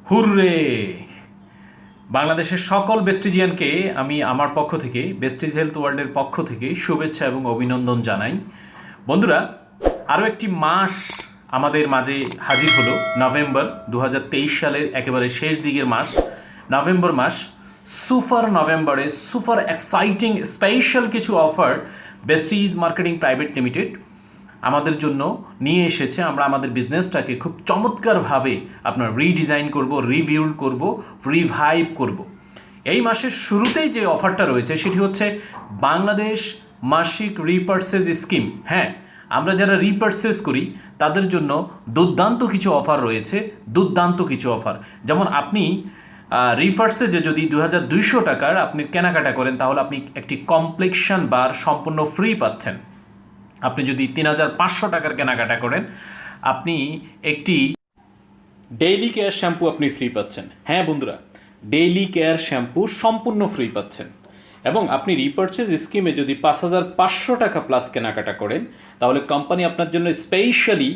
Hurray! বাংলাদেশের সকল বেস্টিজিয়ানকে আমি আমার পক্ষ থেকে বেস্টিজ হেলথ ওয়ার্ল্ডের পক্ষ থেকে শুভেচ্ছা এবং অভিনন্দন জানাই। বন্ধুরা, আরও একটি মাস আমাদের মাঝে হাজির হলো। নভেম্বর 2023 সালের একেবারে শেষ দিকের মাস নভেম্বর মাস। সুপার নভেম্বরে সুপার এক্সাইটিং স্পেশাল কিছু offer besties marketing private limited আমাদের জন্য নিয়ে এসেছে। আমরা আমাদের বিজনেসটাকে খুব চমৎকারভাবে আপনার রিডিজাইন করব, রিভিউড করব, রিভাইভ করব। এই মাসের শুরুতেই যে অফারটা রয়েছে সেটি হচ্ছে বাংলাদেশ মাসিক রিপারচেজ স্কিম। হ্যাঁ, আমরা যারা রিপারচেজ করি তাদের জন্য দুর্দান্ত কিছু অফার রয়েছে, দুর্দান্ত কিছু অফার। যেমন আপনি রিপারচেজে যদি 2200 টাকার আপনি কেনাকাটা করেন তাহলে আপনি একটি কমপ্লেকশন বার সম্পূর্ণ ফ্রি পাচ্ছেন। আপনি যদি 3500 টাকার কেনাকাটা করেন আপনি একটি ডেইলি কেয়ার শ্যাম্পু আপনি ফ্রি পাচ্ছেন। হ্যাঁ বন্ধুরা, ডেইলি কেয়ার শ্যাম্পু সম্পূর্ণ ফ্রি পাচ্ছেন। এবং আপনি রিপারচেজ স্কিমে যদি 5500 টাকা প্লাস কেনাকাটা করেন তাহলে কোম্পানি আপনার জন্য স্পেশালি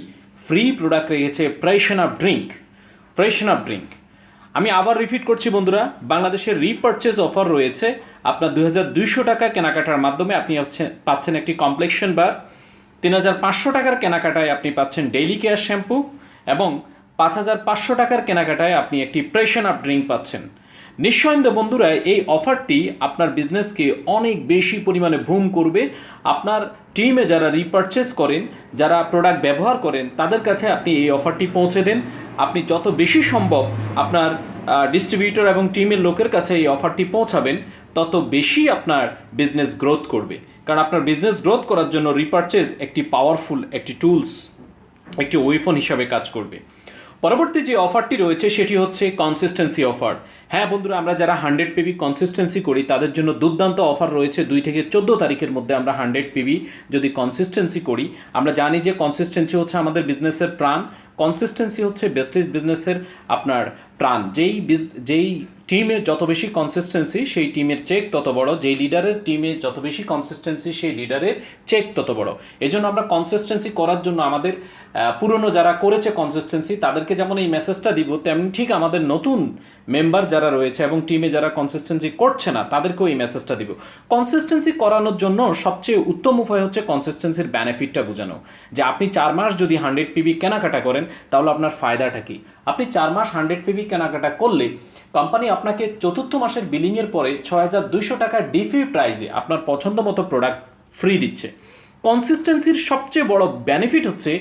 ফ্রি প্রোডাক্ট রেখেছে ফ্রেশন আপ ড্রিঙ্ক। আমি আবার রিপিট করছি বন্ধুরা, বাংলাদেশের রিপারচেজ অফার রয়েছে। আপনার 2200 টাকা কেনাকাটার মাধ্যমে আপনি পাচ্ছেন একটি কমপ্লেকশন বার, 3500 টাকার কেনাকাটায় আপনি পাচ্ছেন ডেইলি কেয়ার শ্যাম্পু এবং 5500 টাকার কেনাকাটায় আপনি একটি ফ্রেশন আপ ড্রিঙ্ক পাচ্ছেন। নিঃসন্দেহে বন্ধুরা, এই অফারটি আপনার বিজনেসকে অনেক বেশি পরিমাণে বুম করবে। আপনার টিমে যারা রিপারচেজ করেন, যারা প্রোডাক্ট ব্যবহার করেন, তাদের কাছে আপনি এই অফারটি পৌঁছে দেন। আপনি যত বেশি সম্ভব আপনার ডিস্ট্রিবিউটর এবং টিমের লোকের কাছে এই অফারটি পৌঁছাবেন, তত বেশি আপনার বিজনেস গ্রোথ করবে। কারণ আপনার বিজনেস গ্রোথ করার জন্য রিপারচেজ একটি পাওয়ারফুল একটি টুলস, একটি ওয়েপন হিসাবে কাজ করবে। পরবর্তী যে অফারটি রয়েছে সেটি হচ্ছে কনসিস্টেন্সি অফার। হ্যাঁ বন্ধুরা, আমরা যারা 100 পিবি কনসিস্টেন্সি করি তাদের জন্য দুর্দান্ত অফার রয়েছে। 2 থেকে 14 তারিখের মধ্যে আমরা 100 পিবি যদি কনসিস্টেন্সি করি, আমরা জানি যে কনসিস্টেন্সি হচ্ছে আমাদের বিজনেসের প্রাণ। কনসিস্টেন্সি হচ্ছে বেস্টিজ বিজনেসের আপনার প্রাণ। যেই টিমের যত বেশি কনসিস্টেন্সি সেই টিমের চেক তত বড়, যেই লিডারের টিমে যত বেশি কনসিস্টেন্সি সেই লিডারের চেক তত বড়। এই জন্য আমরা কনসিস্টেন্সি করার জন্য আমাদের পুরনো যারা করেছে কনসিস্টেন্সি তাদেরকে যেমন এই মেসেজটা দিব, তেমনি ঠিক আমাদের নতুন মেম্বার যারা রয়েছে এবং টিমে যারা কনসিস্টেন্সি করছে না তাদেরকেও এই মেসেজটা দিব। কনসিস্টেন্সি করানোর জন্য সবচেয়ে উত্তম উপায় হচ্ছে কনসিস্টেন্সির বেনিফিটটা বোঝানো, যে আপনি 4 মাস যদি 100 পিবি কেনাকাটা করেন তাহলে আপনার ফায়দাটা কি। আপনি 4 মাস 100 পিবি কেনাকাটা করলে কোম্পানি আপনাকে চতুর্থ মাসের বিলিংয়ের পরে 6200 টাকা ডিফি প্রাইজে আপনার পছন্দ মতো প্রোডাক্ট ফ্রি দিচ্ছে। কনসিস্টেন্সির সবচেয়ে বড় বেনিফিট হচ্ছে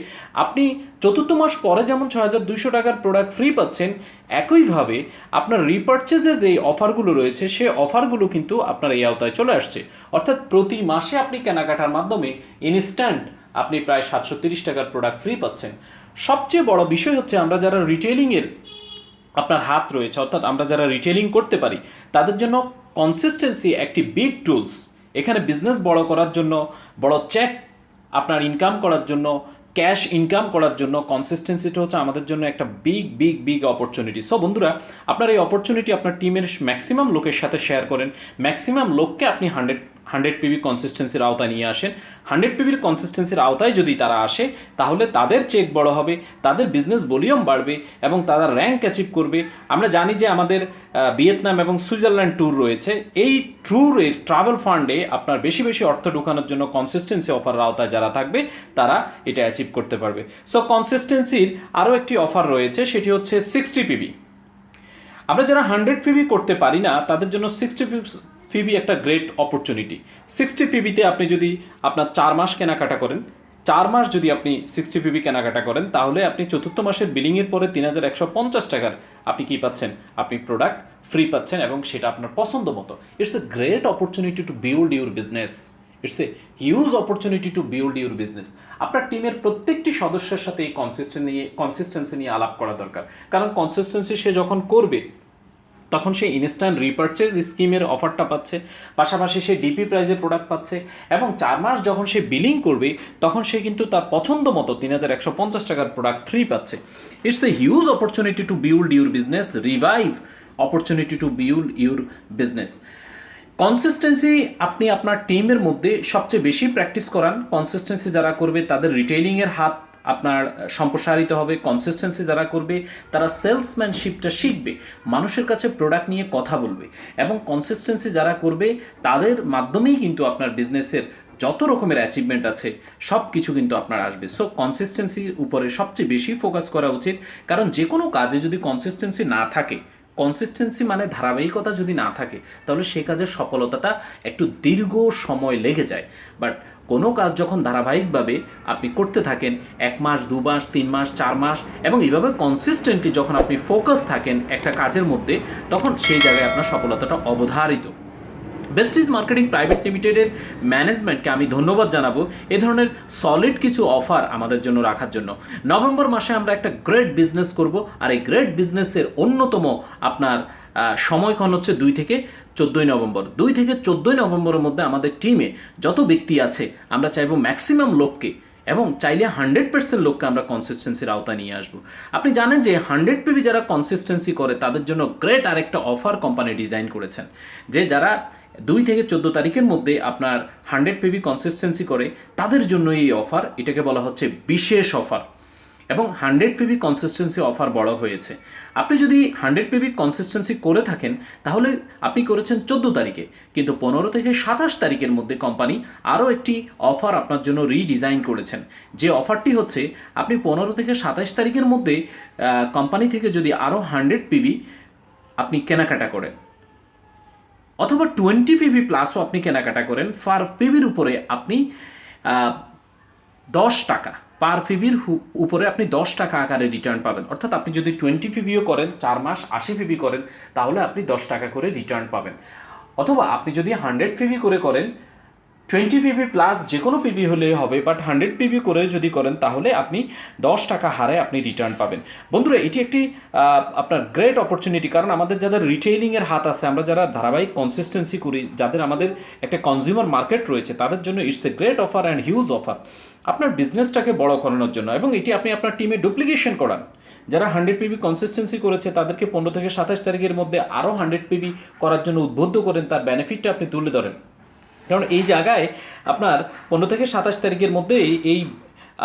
আপনি চতুর্থ মাস পরে যেমন 6200 টাকার প্রোডাক্ট ফ্রি পাচ্ছেন, একইভাবে আপনার রিপারচেজে যে অফারগুলো রয়েছে সেই অফারগুলো কিন্তু আপনার এই আওতায় চলে আসছে। অর্থাৎ প্রতি মাসে আপনি কেনাকাটার মাধ্যমে ইনস্ট্যান্ট আপনি প্রায় 730 টাকার প্রোডাক্ট ফ্রি পাচ্ছেন। সবচেয়ে বড় বিষয় হচ্ছে আমরা যারা রিটেলিংয়ের আপনার হাত রয়েছে, অর্থাৎ আমরা যারা রিটেলিং করতে পারি তাদের জন্য কনসিস্টেন্সি একটি বিগ টুলস। এখানে বিজনেস বড় করার জন্য, বড় চেক আপনার ইনকাম করার জন্য, ক্যাশ ইনকাম করার জন্য কনসিস্টেন্সিটা হচ্ছে আমাদের জন্য একটা বিগ অপরচুনিটি। সো বন্ধুরা, আপনার এই অপরচুনিটি আপনার টিমের ম্যাক্সিমাম লোকের সাথে শেয়ার করেন। ম্যাক্সিমাম লোককে আপনি 100 পিবি কনসিস্টেন্সির আওতায় নিয়ে আসেন। 100 পিবির কনসিস্টেন্সির আওতায় যদি তারা আসে তাহলে তাদের চেক বড় হবে, তাদের বিজনেস ভলিউম বাড়বে এবং তারা র্যাঙ্ক অ্যাচিভ করবে। আমরা জানি যে আমাদের ভিয়েতনাম এবং সুইজারল্যান্ড ট্যুর রয়েছে। এই ট্যুরের ট্রাভেল ফান্ডে আপনার বেশি অর্থ ঢোকানোর জন্য কনসিস্টেন্সি অফারের আওতায় যারা থাকবে তারা এটা অ্যাচিভ করতে পারবে। সো কনসিস্টেন্সির আরও একটি অফার রয়েছে, সেটি হচ্ছে 60 পিবি। আমরা যারা 100 পিবি করতে পারি না তাদের জন্য 60 পিবি একটা গ্রেট অপরচুনিটি। 60 পিবিতে আপনি যদি আপনার 4 মাস কেনাকাটা করেন, 4 মাস যদি আপনি 60 পিবি কেনাকাটা করেন তাহলে আপনি চতুর্থ মাসের বিলিংয়ের পরে 3150 টাকার আপনি কি পাচ্ছেন, আপনি প্রোডাক্ট ফ্রি পাচ্ছেন এবং সেটা আপনার পছন্দ মতো। It's a great opportunity to build your business. It's a huge opportunity to build your business. আপনার টিমের প্রত্যেকটি সদস্যের সাথে এই কনসিস্টেন্সি নিয়ে আলাপ করা দরকার। কারণ কনসিস্টেন্সি সে যখন করবে তখন সে ইনস্ট্যান্ট রিপারচেজ স্কিমের অফারটা পাচ্ছে, পাশাপাশি সে ডিপি প্রাইজে প্রোডাক্ট পাচ্ছে এবং 4 মাস যখন সে বিলিং করবে তখন সে কিন্তু তার পছন্দ মতো 3150 টাকার প্রোডাক্ট ফ্রি পাচ্ছে। It's a huge opportunity to build your business, revive opportunity to build your business. Consistency আপনি আপনার টিমের মধ্যে সবচেয়ে বেশি প্র্যাকটিস করান। কনসিস্টেন্সি যারা করবে তাদের রিটেইলিংয়ের হাত আপনার সম্প্রসারিত হবে। কনসিস্টেন্সি যারা করবে তারা সেলসম্যানশিপটা শিখবে, মানুষের কাছে প্রোডাক্ট নিয়ে কথা বলবে, এবং কনসিস্টেন্সি যারা করবে তাদের মাধ্যমেই কিন্তু আপনার বিজনেসের যত রকমের অ্যাচিভমেন্ট আছে সব কিছু কিন্তু আপনার আসবে। সো কনসিস্টেন্সির উপরে সবচেয়ে বেশি ফোকাস করা উচিত, কারণ যে কোনো কাজে যদি কনসিস্টেন্সি না থাকে, কনসিস্টেন্সি মানে ধারাবাহিকতা যদি না থাকে, তাহলে সেই কাজের সফলতাটা একটু দীর্ঘ সময় লেগে যায়। বাট কোনো কাজ যখন ধারাবাহিকভাবে আপনি করতে থাকেন, 1 মাস 2 মাস 3 মাস 4 মাস, এবং এইভাবে কনসিস্টেন্টলি যখন আপনি ফোকাস থাকেন একটা কাজের মধ্যে, তখন সেই জায়গায় আপনার সফলতাটা অবধারিত। ভেস্টিজ মার্কেটিং প্রাইভেট লিমিটেডের ম্যানেজমেন্টকে আমি ধন্যবাদ জানাবো এ ধরনের সলিড কিছু অফার আমাদের জন্য রাখার জন্য। নভেম্বর মাসে আমরা একটা গ্রেট বিজনেস করব, আর এই গ্রেট বিজনেসের অন্যতম আপনার সময়ক্ষণ হচ্ছে 2 থেকে 14 নভেম্বর। 2 থেকে 14 নভেম্বরের মধ্যে আমাদের টিমে যত ব্যক্তি আছে আমরা চাইবো ম্যাক্সিমাম লোককে, এবং চাইলে 100% লোককে আমরা কনসিস্টেন্সির আওতায় নিয়ে আসবো। আপনি জানেন যে 100 পিবি যারা কনসিস্টেন্সি করে তাদের জন্য গ্রেট আরেকটা অফার কোম্পানি ডিজাইন করেছেন, যে যারা 2 থেকে 14 তারিখের মধ্যে আপনার 100 পিবি কনসিস্টেন্সি করে তাদের জন্য এই অফার, এটাকে বলা হচ্ছে বিশেষ অফার। এবং 100 পিবি কনসিস্টেন্সি অফার বড় হয়েছে। আপনি যদি 100 পিবি কনসিস্টেন্সি করে থাকেন তাহলে আপনি করেছেন 14 তারিখে, কিন্তু 15 থেকে 27 তারিখের মধ্যে কোম্পানি আরও একটি অফার আপনার জন্য রিডিজাইন করেছেন। যে অফারটি হচ্ছে, আপনি 15 থেকে 27 তারিখের মধ্যে কোম্পানি থেকে যদি আরও 100 পিবি আপনি কেনাকাটা করেন, অথবা 20 পিবি প্লাসও আপনি কেনাকাটা করেন, পার পিবির উপরে আপনি 10 টাকা, পার পিবির উপরে আপনি 10 টাকা আকারে রিটার্ন পাবেন। অর্থাৎ আপনি যদি 20 পিবিও করেন, 4 মাস 80 পিবি করেন, তাহলে আপনি 10 টাকা করে রিটার্ন পাবেন। অথবা আপনি যদি 100 পিবি করে করেন, 20 পিবি প্লাস যে কোনো পিবি হলে হবে, বাট 100 পিবি করে যদি করেন তাহলে আপনি 10 টাকা হারে আপনি রিটার্ন পাবেন। বন্ধুরা, এটি একটি আপনার গ্রেট অপরচুনিটি, কারণ আমাদের যাদের রিটেইলিংয়ের হাত আছে, আমরা যারা ধারাবাহিক কনসিস্টেন্সি করি, যাদের আমাদের একটা কনজিউমার মার্কেট রয়েছে, তাদের জন্য it's a great offer and huge offer আপনার বিজনেসটাকে বড় করানোর জন্য। এবং এটি আপনি আপনার টিমে ডুপ্লিকেশন করান। যারা 100 পিবি কনসিস্টেন্সি করেছে তাদেরকে 15 থেকে 27 তারিখের মধ্যে আরও 100 পিবি করার জন্য উদ্বুদ্ধ করেন, তার বেনিফিটটা আপনি তুলে ধরেন। কারণ এই জায়গায় আপনার 15 থেকে 27 তারিখের মধ্যে এই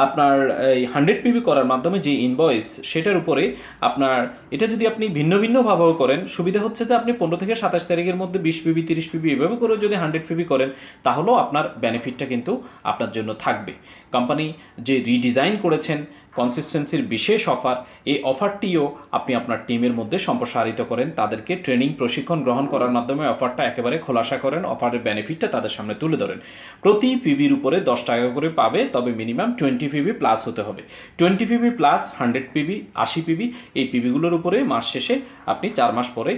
আপনার এই 100 পিবি করার মাধ্যমে যে ইনভয়েস, সেটার উপরে আপনার এটা যদি আপনি ভিন্ন ভিন্নভাবেও করেন, সুবিধা হচ্ছে যে আপনি 15 থেকে 27 তারিখের মধ্যে 20 পিবি 30 পিবি এভাবে করে যদি 100 পিবি করেন, তাহলেও আপনার বেনিফিটটা কিন্তু আপনার জন্য থাকবে। কোম্পানি যে রিডিজাইন করেছেন কনসিস্টেন্সির বিশেষ অফার, এই অফারটিও আপনি আপনার টিমের মধ্যে সম্প্রসারিত করেন, তাদেরকে ট্রেনিং প্রশিক্ষণ গ্রহণ করার মাধ্যমে অফারটা একেবারে খোলাসা করেন, অফারের বেনিফিটটা তাদের সামনে তুলে ধরেন। প্রতি পিবির উপরে 10 টাকা করে পাবে, তবে মিনিমাম 20 পিবি প্লাস হতে হবে। 20 পিবি প্লাস 100 পিবি 80 পিবি, এই পিবিগুলোর উপরে মাস শেষে আপনি 4 মাস পরে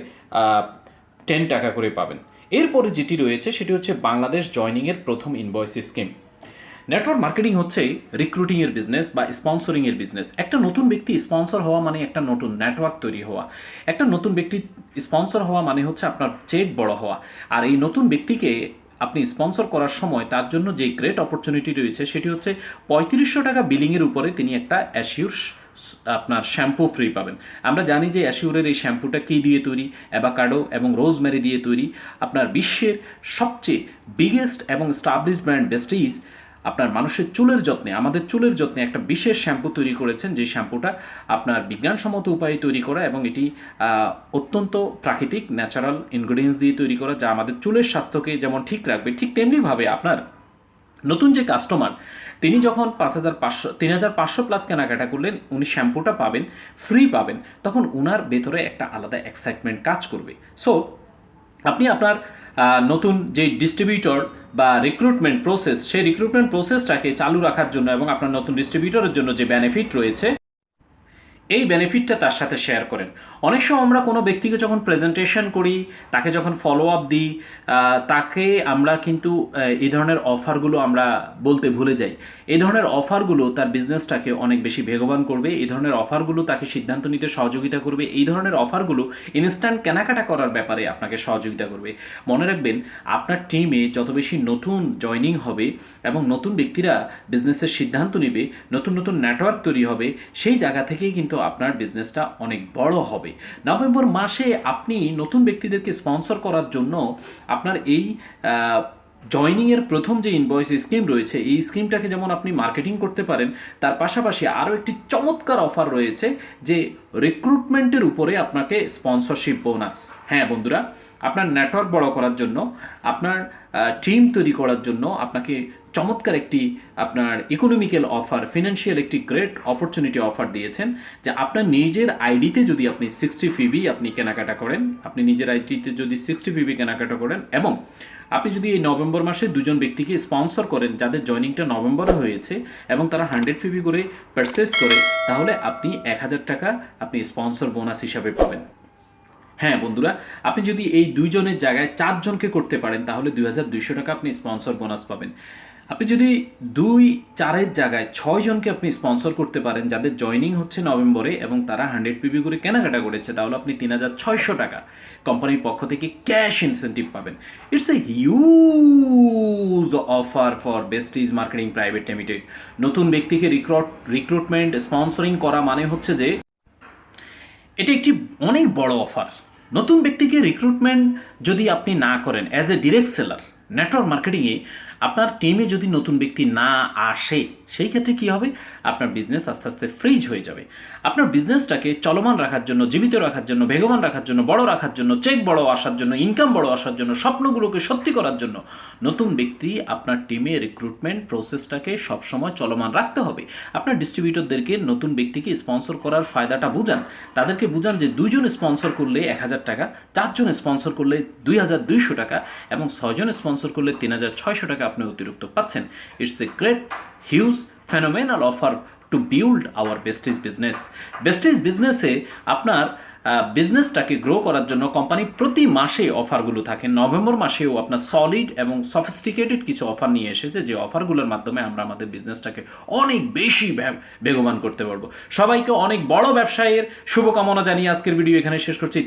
10 টাকা করে পাবেন। এরপরে যেটি রয়েছে সেটি হচ্ছে বাংলাদেশ জয়নিংয়ের প্রথম ইনভয়েস স্কিম। নেটওয়ার্ক মার্কেটিং হচ্ছে রিক্রুটিংয়ের বিজনেস বা স্পন্সরিংয়ের বিজনেস। একটা নতুন ব্যক্তি স্পন্সর হওয়া মানে একটা নতুন নেটওয়ার্ক তৈরি হওয়া। একটা নতুন ব্যক্তি স্পন্সর হওয়া মানে হচ্ছে আপনার চেক বড় হওয়া। আর এই নতুন ব্যক্তিকে আপনি স্পন্সর করার সময় তার জন্য যে গ্রেট অপরচুনিটি রয়েছে সেটি হচ্ছে 3500 টাকা বিলিংয়ের উপরে তিনি একটা অ্যাসিওর আপনার শ্যাম্পু ফ্রি পাবেন। আমরা জানি যে অ্যাসিওরের এই শ্যাম্পুটা কী দিয়ে তৈরি, অ্যাভাকাডো এবং রোজমেরি দিয়ে তৈরি। আপনার বিশ্বের সবচেয়ে বিগেস্ট এবং স্টাবলিশড ব্র্যান্ড ভেস্টিজ আপনার মানুষের চুলের যত্নে, আমাদের চুলের যত্নে একটা বিশেষ শ্যাম্পু তৈরি করেছেন, যে শ্যাম্পুটা আপনার বিজ্ঞানসম্মত উপায়ে তৈরি করা, এবং এটি অত্যন্ত প্রাকৃতিক ন্যাচারাল ইনগ্রেডিয়েন্টস দিয়ে তৈরি করা, যা আমাদের চুলের স্বাস্থ্যকে যেমন ঠিক রাখবে, ঠিক তেমনিভাবে আপনার নতুন যে কাস্টমার তিনি যখন 3500 প্লাস কেনাকাটা করলেন, উনি শ্যাম্পুটা পাবেন, ফ্রি পাবেন, তখন উনার ভেতরে একটা আলাদা এক্সাইটমেন্ট কাজ করবে। সো আপনি আপনার নতুন যে ডিস্ট্রিবিউটর বা রিক্রুটমেন্ট প্রসেস, সেই রিক্রুটমেন্ট প্রসেসটাকে চালু রাখার জন্য এবং আপনার নতুন ডিস্ট্রিবিউটরের জন্য যে বেনিফিট রয়েছে, এই বেনিফিটটা তার সাথে শেয়ার করেন। অনেক সময় আমরা কোনো ব্যক্তিকে যখন প্রেজেন্টেশন করি, তাকে যখন ফলো আপ দিই, তাকে আমরা কিন্তু এই ধরনের অফারগুলো আমরা বলতে ভুলে যাই। এই ধরনের অফারগুলো তার বিজনেসটাকে অনেক বেশি বেগবান করবে। এই ধরনের অফারগুলো তাকে সিদ্ধান্ত নিতে সহযোগিতা করবে। এই ধরনের অফারগুলো ইনস্ট্যান্ট কেনাকাটা করার ব্যাপারে আপনাকে সহযোগিতা করবে। মনে রাখবেন, আপনার টিমে যত বেশি নতুন জয়নিং হবে এবং নতুন ব্যক্তিরা বিজনেসের সিদ্ধান্ত নেবে, নতুন নতুন নেটওয়ার্ক তৈরি হবে, সেই জায়গা থেকেই কিন্তু আপনার বিজনেসটা অনেক বড় হবে। নভেম্বর মাসে আপনি নতুন ব্যক্তিদেরকে স্পন্সর করার জন্য আপনার এই জয়নিংয়ের প্রথম যে ইনভয়েস স্কিম রয়েছে, এই স্কিমটাকে যেমন আপনি মার্কেটিং করতে পারেন, তার পাশাপাশি আরও একটি চমৎকার অফার রয়েছে যে রিক্রুটমেন্টের উপরে আপনাকে স্পন্সরশিপ বোনাস। হ্যাঁ বন্ধুরা, আপনার নেটওয়ার্ক বড় করার জন্য, আপনার টিম তৈরি করার জন্য আপনাকে চমৎকার একটি আপনার ইকোনমিক্যাল অফার, ফিনান্সিয়াল একটি গ্রেট অপরচুনিটি অফার দিয়েছেন যে আপনার নিজের আইডিতে যদি আপনি 60 পিবি আপনি কেনাকাটা করেন, আপনি নিজের আইডিতে যদি 60 পিবি কেনাকাটা করেন এবং আপনি যদি এই নভেম্বর মাসে দুজন ব্যক্তিকে স্পন্সর করেন যাদের জয়নিংটা নভেম্বরে হয়েছে এবং তারা 100 পিবি করে পারচেস করে, তাহলে আপনি 1000 টাকা আপনি স্পন্সর বোনাস হিসাবে পাবেন। হ্যাঁ বন্ধুরা, আপনি যদি এই দুইজনের জায়গায় 4 জনকে করতে পারেন তাহলে 2200 টাকা আপনি স্পন্সর বোনাস পাবেন। আপনি যদি 2-4-এর জায়গায় 6 জনকে আপনি স্পন্সর করতে পারেন যাদের জয়নিং হচ্ছে নভেম্বরে এবং তারা 100 পিবি করে কেনাকাটা করেছে, তাহলে আপনি 3600 টাকা কোম্পানির পক্ষ থেকে ক্যাশ ইনসেন্টিভ পাবেন। It's a huge offer for besties marketing private limited. নতুন ব্যক্তিকে রিক্রুটমেন্ট স্পন্সরিং করা মানে হচ্ছে যে এটি একটি অনেক বড় অফার। নতুন ব্যক্তিকে রিক্রুটমেন্ট যদি আপনি না করেন as a direct seller, network মার্কেটিংয়ে আপনার টিমে যদি নতুন ব্যক্তি না আসে, সেই ক্ষেত্রে কী হবে, আপনার বিজনেস আস্তে আস্তে ফ্রিজ হয়ে যাবে। আপনার বিজনেসটাকে চলমান রাখার জন্য, জীবিত রাখার জন্য, বেগবান রাখার জন্য, বড় রাখার জন্য, চেক বড় আসার জন্য, ইনকাম বড় আসার জন্য, স্বপ্নগুলোকে সত্যি করার জন্য নতুন ব্যক্তি আপনার টিমে রিক্রুটমেন্ট প্রসেসটাকে সবসময় চলমান রাখতে হবে। আপনার ডিস্ট্রিবিউটরদেরকে নতুন ব্যক্তিকে স্পন্সর করার ফায়দাটা বুঝান, তাদেরকে বুঝান যে 2 জন স্পন্সর করলে 1000 টাকা, 4 জন স্পন্সর করলে 2200 টাকা এবং 6 জন স্পন্সর করলে 3600 টাকা আপনি অতিরিক্ত পাচ্ছেন। It's a great huge phenomenal offer to build our besties business. Besties বিজনেসে আপনার বিজনেসটাকে গ্রো করার জন্য কোম্পানি প্রতি মাসে অফারগুলো থাকে। নভেম্বর মাসেও আপনার সলিড এবং সফিস্টিকেটেড কিছু অফার নিয়ে এসেছে, যে অফারগুলোর মাধ্যমে আমরা আমাদের বিজনেসটাকে অনেক বেশি বেগবান করতে পারবো। সবাইকে অনেক বড় ব্যবসায়ের শুভকামনা জানিয়ে আজকের ভিডিও এখানে শেষ করছি।